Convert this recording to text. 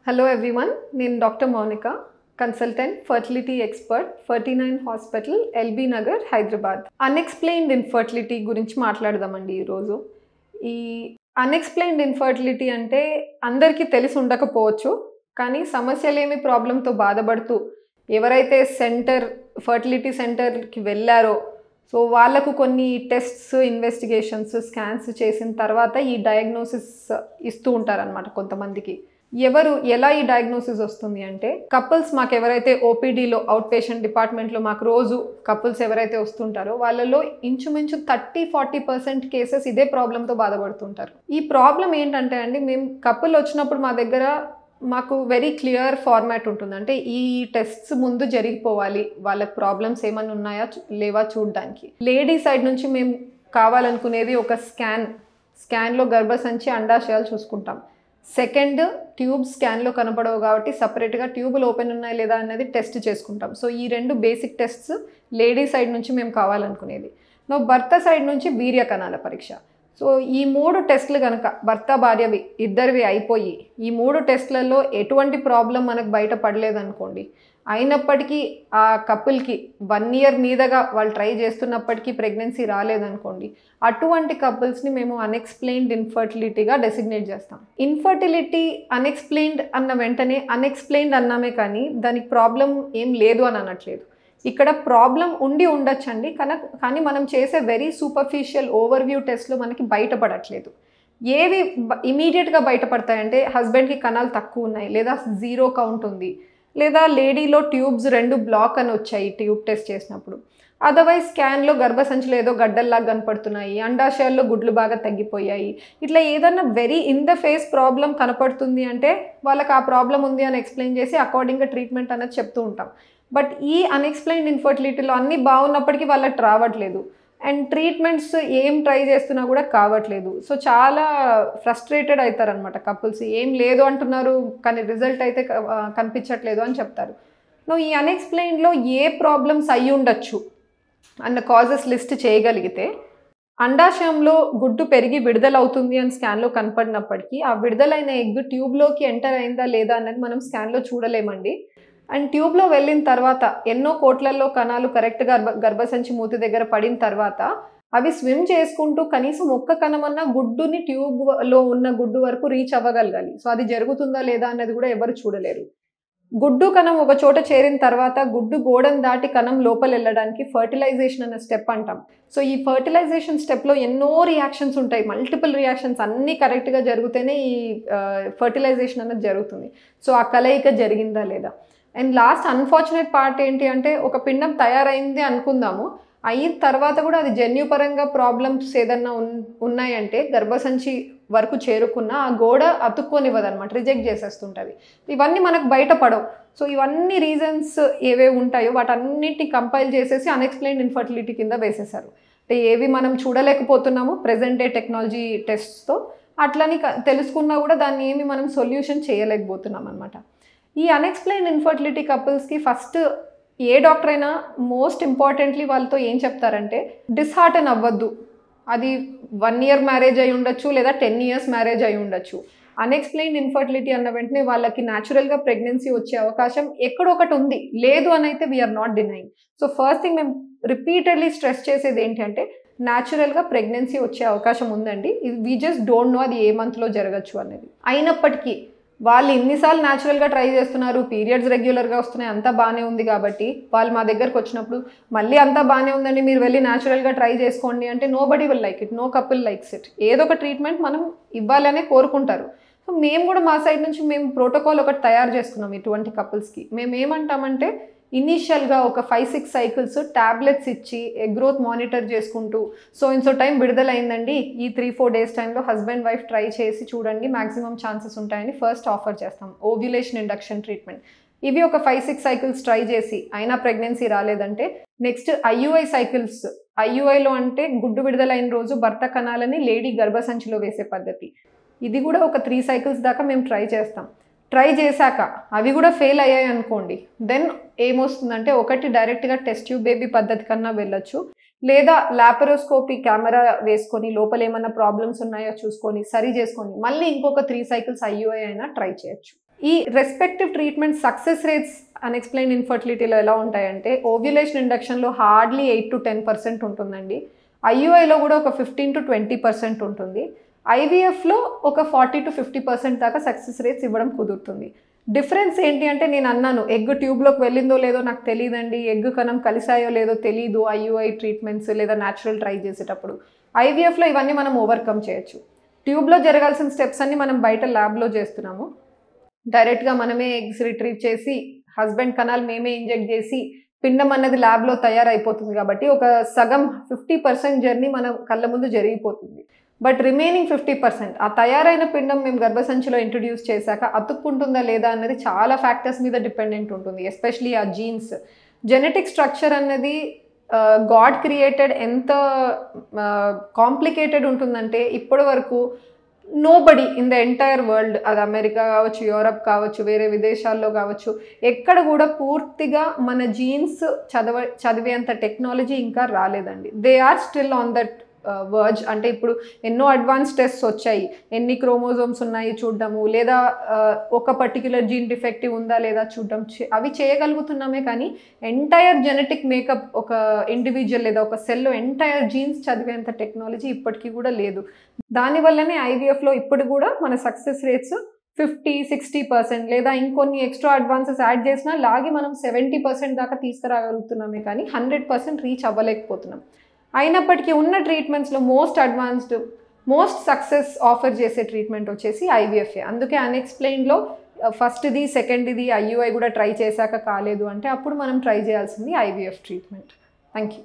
Hello everyone, నేను doctor Mounika, consultant, fertility expert, 49 hospital, LB Nagar, Hyderabad. Unexplained infertility గురించి మాట్లాడదామండి ఈరోజు. ఈ అన్ఎక్స్ప్లెయిన్డ్ ఇన్ఫర్టిలిటీ అంటే అందరికీ తెలిసి ఉండకపోవచ్చు, కానీ సమస్యలేమి ప్రాబ్లంతో బాధపడుతూ ఎవరైతే ఫర్టిలిటీ సెంటర్కి వెళ్ళారో సో వాళ్ళకు కొన్ని టెస్ట్స్, ఇన్వెస్టిగేషన్స్, స్కాన్స్ చేసిన తర్వాత ఈ డయాగ్నోసిస్ ఇస్తూ ఉంటారనమాట కొంతమందికి. ఎలా ఈ డయాగ్నోసిస్ వస్తుంది అంటే, కపుల్స్ మాకు ఎవరైతే ఓపీడీలో, అవుట్ పేషెంట్ డిపార్ట్మెంట్లో మాకు రోజు కపుల్స్ ఎవరైతే వస్తుంటారో వాళ్ళలో ఇంచుమించు 30-40% కేసెస్ ఇదే ప్రాబ్లంతో బాధపడుతుంటారు. ఈ ప్రాబ్లం ఏంటంటే అండి, మేము కపుల్ వచ్చినప్పుడు మా దగ్గర మాకు వెరీ క్లియర్ ఫార్మాట్ ఉంటుంది. అంటే ఈ టెస్ట్స్ ముందు జరిగిపోవాలి, వాళ్ళకి ప్రాబ్లమ్స్ ఏమైనా ఉన్నాయా లేవా చూడడానికి. లేడీ సైడ్ నుంచి మేము కావాలనుకునేది ఒక స్కాన్లో గర్భసంచి, అండాశయాలు చూసుకుంటాం. సెకండ్, ట్యూబ్ స్కాన్లో కనపడవు కాబట్టి సపరేట్గా ట్యూబులు ఓపెన్ ఉన్నాయి లేదా అనేది టెస్ట్ చేసుకుంటాం. సో ఈ రెండు బేసిక్ టెస్ట్స్ లేడీ సైడ్ నుంచి మేము కావాలనుకునేది. భర్త సైడ్ నుంచి వీర్య కణాల పరీక్ష. సో ఈ 3 టెస్టులు కనుక భర్త భార్యవి ఇద్దరివి అయిపోయి ఈ 3 టెస్టులలో ఎటువంటి ప్రాబ్లం మనకు బయటపడలేదనుకోండి, అయినప్పటికీ ఆ కపుల్కి 1 year మీదగా వాళ్ళు ట్రై చేస్తున్నప్పటికీ ప్రెగ్నెన్సీ రాలేదనుకోండి, అటువంటి కపుల్స్ని మేము అన్ఎక్స్ప్లెయిన్డ్ ఇన్ఫర్టిలిటీగా డెసిగ్నేట్ చేస్తాం. ఇన్ఫర్టిలిటీ అన్ఎక్స్ప్లెయిన్డ్ అన్న వెంటనే అన్ఎక్స్ప్లెయిన్డ్ అన్నామే కానీ దానికి ప్రాబ్లం ఏం లేదు అని అనట్లేదు. ఇక్కడ ప్రాబ్లం ఉండొచ్చండి, కానీ మనం చేసే వెరీ సూపర్ఫిషియల్ ఓవర్వ్యూ టెస్ట్లో మనకి బయటపడట్లేదు. ఏవి ఇమీడియట్గా బయటపడతాయంటే, హస్బెండ్కి కణాలు తక్కువ ఉన్నాయి, లేదా 0 కౌంట్ ఉంది, లేదా లేడీలో ట్యూబ్స్ 2 బ్లాక్ అని వచ్చాయి ట్యూబ్ టెస్ట్ చేసినప్పుడు. అదర్వైజ్ స్కాన్లో గర్భసంచులు ఏదో గడ్డల్లాగా కనపడుతున్నాయి, అండాశయాల్లో గుడ్లు బాగా తగ్గిపోయాయి, ఇట్లా ఏదన్నా very in the face problem కనపడుతుంది అంటే వాళ్ళకి ఆ ప్రాబ్లం ఉంది అని ఎక్స్ప్లెయిన్ చేసి అకార్డింగ్గా ట్రీట్మెంట్ అనేది చెప్తూ ఉంటాం. బట్ ఈ అన్ఎక్స్ప్లెయిన్డ్ ఇన్ఫర్టిలిటీలో అన్నీ బాగున్నప్పటికీ వాళ్ళకి రావట్లేదు, అండ్ ట్రీట్మెంట్స్ ఏం ట్రై చేస్తున్నా కూడా కావట్లేదు. సో చాలా ఫ్రస్ట్రేటెడ్ అవుతారనమాట కపుల్స్. ఏం లేదు అంటున్నారు కానీ రిజల్ట్ అయితే కనిపించట్లేదు అని చెప్తారు. ఈ అన్ఎక్స్ప్లెయిన్డ్లో ఏ ప్రాబ్లమ్స్ అయ్యి ఉండొచ్చు అన్న కాజెస్ లిస్ట్ చేయగలిగితే, అండాశయంలో గుడ్డు పెరిగి విడుదలవుతుంది అని స్కాన్లో కనపడినప్పటికీ ఆ విడుదలైన ఎగ్ ట్యూబ్లోకి ఎంటర్ అయిందా లేదా అన్నది మనం స్కాన్లో చూడలేమండి. అండ్ ట్యూబ్లో వెళ్ళిన తర్వాత ఎన్నో కోట్లలో కణాలు కరెక్ట్గా గర్భసంచి మూతి దగ్గర పడిన తర్వాత అవి స్విమ్ చేసుకుంటూ కనీసం ఒక్క కణమన్నా గుడ్డుని ట్యూబ్లో ఉన్న గుడ్డు వరకు రీచ్ అవ్వగలగాలి. సో అది జరుగుతుందా లేదా అన్నది కూడా ఎవరు చూడలేరు. గుడ్డు కణం ఒక చోట చేరిన తర్వాత గుడ్డు గోడను దాటి కణం లోపల వెళ్ళడానికి ఫర్టిలైజేషన్ అనే స్టెప్ అంటాం. సో ఈ ఫర్టిలైజేషన్ స్టెప్లో ఎన్నో రియాక్షన్స్ ఉంటాయి, మల్టిపుల్ రియాక్షన్స్ అన్నీ కరెక్ట్గా జరిగితేనే ఈ ఫర్టిలైజేషన్ అనేది జరుగుతుంది. సో ఆ కలయిక జరిగిందా లేదా. అండ్ లాస్ట్ అన్ఫార్చునేట్ పార్ట్ ఏంటి అంటే, ఒక పిండం తయారైంది అనుకుందాము, అయిన తర్వాత కూడా అది జన్యుపరంగా ప్రాబ్లమ్స్ ఏదన్నా ఉన్నాయంటే గర్భసంచి వరకు చేరుకున్న ఆ గోడ అతుక్కొనివ్వదనమాట, రిజెక్ట్ చేసేస్తుంటుంది. ఇవన్నీ మనకు బయటపడవు. సో ఇవన్నీ రీజన్స్ ఏవేవి ఉంటాయో వాటన్నిటిని కంపైల్ చేసేసి అన్ఎక్స్ప్లెయిన్డ్ ఇన్ఫర్టిలిటీ కింద వేసేసారు. అంటే ఏవి మనం చూడలేకపోతున్నాము ప్రెజెంట్ డే టెక్నాలజీ టెస్ట్స్తో, అట్లని తెలుసుకున్నా కూడా దాన్ని ఏమి మనం సొల్యూషన్ చేయలేకపోతున్నాం అనమాట. ఈ అన్ఎక్స్ప్లెయిన్డ్ ఇన్ఫర్టిలిటీ కపుల్స్కి ఫస్ట్ ఏ డాక్టర్ అయినా మోస్ట్ ఇంపార్టెంట్లీ వాళ్ళతో ఏం చెప్తారంటే, డిస్హార్టన్ అవ్వద్దు. అది 1 year మ్యారేజ్ అయి ఉండొచ్చు, లేదా 10 years మ్యారేజ్ అయి ఉండొచ్చు. అన్ఎక్స్ప్లెయిన్డ్ ఇన్ఫర్టిలిటీ అన్న వెంటనే వాళ్ళకి న్యాచురల్గా ప్రెగ్నెన్సీ వచ్చే అవకాశం ఎక్కడొకటి ఉంది, లేదు అని అయితే we're not denying. So first thing మేము రిపీటెడ్లీ స్ట్రెస్ చేసేది ఏంటి అంటే, న్యాచురల్గా ప్రెగ్నెన్సీ వచ్చే అవకాశం ఉందండి, వీ జస్ట్ డోంట్ నో అది ఏ మంత్లో జరగచ్చు అనేది. అయినప్పటికీ వాళ్ళు ఇన్నిసార్లు న్యాచురల్గా ట్రై చేస్తున్నారు, పీరియడ్స్ రెగ్యులర్గా వస్తున్నాయి, అంతా బాగానే ఉంది కాబట్టి వాళ్ళు మా దగ్గరకు వచ్చినప్పుడు మళ్ళీ అంతా బాగానే ఉందండి, మీరు వెళ్ళి న్యాచురల్గా ట్రై చేసుకోండి అంటే nobody will like it, no couple likes it. ఏదో ఒక ట్రీట్మెంట్ మనం ఇవ్వాలనే కోరుకుంటారు. సో మేము కూడా మా సైడ్ నుంచి మేము ప్రోటోకాల్ ఒకటి తయారు చేసుకున్నాం ఇటువంటి కపుల్స్కి. మేము ఏమంటామంటే, ఇనీషియల్గా ఒక 5-6 cycles ట్యాబ్లెట్స్ ఇచ్చి గ్రోత్ మానిటర్ చేసుకుంటూ, సో టైం విడుదలైందండి, ఈ 3-4 days టైంలో హస్బెండ్ వైఫ్ ట్రై చేసి చూడండి, మ్యాక్సిమం ఛాన్సెస్ ఉంటాయని ఫస్ట్ ఆఫర్ చేస్తాం. ఓవ్యులేషన్ ఇండక్షన్ ట్రీట్మెంట్ ఇవి ఒక 5-6 cycles ట్రై చేసి అయినా ప్రెగ్నెన్సీ రాలేదంటే నెక్స్ట్ IUI cycles. IUIలో అంటే గుడ్డు విడుదలైన రోజు భర్త కణాలని లేడీ గర్భసంచిలో వేసే పద్ధతి. ఇది కూడా ఒక 3 cycles దాకా మేము ట్రై చేస్తాం. ట్రై చేశాక అవి కూడా ఫెయిల్ అయ్యాయి అనుకోండి, దెన్ ఏమొస్తుందంటే, ఒకటి డైరెక్ట్గా టెస్ట్ ట్యూబ్ బేబీ పద్ధతి కన్నా వెళ్ళొచ్చు, లేదా లాపరోస్కోపీ కెమెరా వేసుకొని లోపల ఏమైనా ప్రాబ్లమ్స్ ఉన్నాయో చూసుకొని సరి చేసుకొని మళ్ళీ ఇంకొక 3 cycles IUI అయినా ట్రై చేయొచ్చు. ఈ respective treatment success rates unexplained ఇన్ఫర్టిలిటీలో ఎలా ఉంటాయంటే ఓవ్యులేషన్ ఇండక్షన్లో హార్డ్లీ 8 to 10% ఉంటుందండి. ఐయుఐలో కూడా ఒక 15 to 20% ఉంటుంది. ఐవీఎఫ్లో ఒక 40 to 50% దాకా సక్సెస్ రేట్స్ ఇవ్వడం కుదురుతుంది. డిఫరెన్స్ ఏంటి అంటే నేను అన్నాను ఎగ్ ట్యూబ్లోకి వెళ్ళిందో లేదో నాకు తెలియదండి, ఎగ్ కణం కలిసాయో లేదో తెలీదు ఐయుఐ ట్రీట్మెంట్స్ లేదా న్యాచురల్ ట్రై చేసేటప్పుడు. ఐవీఎఫ్లో ఇవన్నీ మనం ఓవర్కమ్ చేయొచ్చు. ట్యూబ్లో జరగాల్సిన స్టెప్స్ అన్ని మనం బయట ల్యాబ్లో చేస్తున్నాము. డైరెక్ట్గా మనమే ఎగ్స్ రిట్రీవ్ చేసి హస్బెండ్ కణాలు మేమే ఇంజెక్ట్ చేసి పిండం అన్నది ల్యాబ్లో తయారైపోతుంది కాబట్టి ఒక సగం 50% జర్నీ మన కళ్ళ ముందు జరిగిపోతుంది. బట్ రిమైనింగ్ 50% ఆ తయారైన పిండం మేము గర్భసంచిలో ఇంట్రడ్యూస్ చేశాక అతుక్కుంటుందా లేదా అన్నది చాలా ఫ్యాక్టర్స్ మీద డిపెండెంట్ ఉంటుంది. ఎస్పెషలీ ఆ జీన్స్ జెనెటిక్ స్ట్రక్చర్ అన్నది గాడ్ క్రియేటెడ్ ఎంత కాంప్లికేటెడ్ ఉంటుందంటే ఇప్పటి వరకు nobody in the entire world, అది అమెరికా కావచ్చు, యూరప్ కావచ్చు, వేరే విదేశాల్లో కావచ్చు, ఎక్కడ కూడా పూర్తిగా మన జీన్స్ చదివేంత టెక్నాలజీ ఇంకా రాలేదండి. They are still on that verge. అంటే ఇప్పుడు ఎన్నో అడ్వాన్స్ టెస్ట్స్ వచ్చాయి, ఎన్ని క్రోమోజోమ్స్ ఉన్నాయి చూడడము, లేదా ఒక పర్టిక్యులర్ జీన్ డిఫెక్టివ్ ఉందా లేదా చూడడం, అవి చేయగలుగుతున్నామే. కానీ ఎంటైర్ జెనెటిక్ మేకప్ ఒక ఇండివిజువల్ లేదా ఒక సెల్లో ఎంటైర్ జీన్స్ చదివేంత టెక్నాలజీ ఇప్పటికీ కూడా లేదు. దానివల్లనే ఐవీఎఫ్లో ఇప్పుడు కూడా మన సక్సెస్ రేట్స్ 50-60% లేదా ఇంకొన్ని ఎక్స్ట్రా అడ్వాన్సెస్ యాడ్ చేసినా లాగి మనం 70% దాకా తీసుకురాగలుగుతున్నామే కానీ 100% రీచ్ అవ్వలేకపోతున్నాం. అయినప్పటికీ ఉన్న ట్రీట్మెంట్స్లో most advanced most success offer చేసే ట్రీట్మెంట్ వచ్చేసి ఐవీఎఫ్ఏ. అందుకే అన్ఎక్స్ప్లెయిన్లో ఫస్ట్ది సెకండ్ది ఐయుఐ కూడా ట్రై చేశాక కాలేదు అంటే అప్పుడు మనం ట్రై చేయాల్సింది ఐవీఎఫ్ ట్రీట్మెంట్. Thank you.